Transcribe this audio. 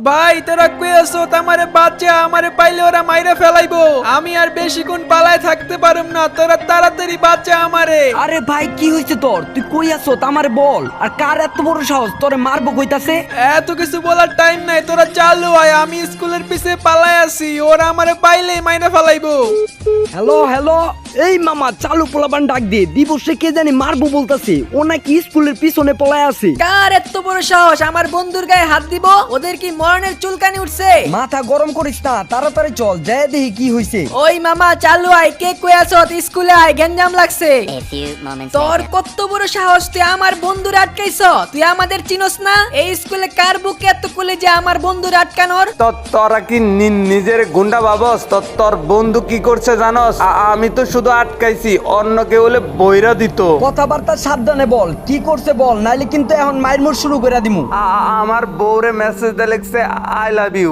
ভাই তোরা কই আছো? আমারে বাচ্চা আমারে পাইলে ওরা মাইরা ফেলাইবো। আমি আর বেশিক্ষণ পালায় থাকতে পারুম না, তোরা তাড়াতাড়ি বাচ্চা আমারে। আরে ভাই কি হইছে তোর? তুই কই আছো আমারে বল। আর কার এত বড় সাহস তোরে মারবো কইতাছে? এত কিছু বলার টাইম নাই, তোরা চালু আয়। আমি স্কুলের পিছে পালায় আছি, ওরা আমারে পাইলে মাইরা ফেলাইবো। হ্যালো হ্যালো, এই মামা চালু পোলাপান ডাক দে। দিবসে কে জানি মারবো বলতাছে, ও নাকি স্কুলের পিছনে পলায় আছে। কার এত বড় সাহস আমার বন্ধুর গায়ে হাত দিব? ওদের কি মরণের চুলকানি উঠছে? মাথা গরম করিস না, তাড়াতাড়ি চল যাই দেখি কি হইছে। ওই মামা চালু আয়, কে কই আছো? স্কুলে আয়, গেঞ্জাম লাগছে। A few moments তোর later. কত বড় সাহস, তুই আমার বন্ধুর আটকাইছ? তুই আমাদের চিনস না? এই স্কুলে কার বুকে এত কুলে যে আমার বন্ধুর আটকানোর? তোরা কি নিজের গুন্ডা ভাবস? তোর বন্ধু কি করছে জানস? আমি তো শুধু আটকাইছি, অন্য কেউ হলে বইরা দিত। কথাবার্তা সাবধানে বল, কি করছে বল, নাইলে কিন্তু এখন মাইরমুর শুরু করে দিমু। আমার বউরে মেসেজ দিয়ে লিখছে আই লাভ ইউ।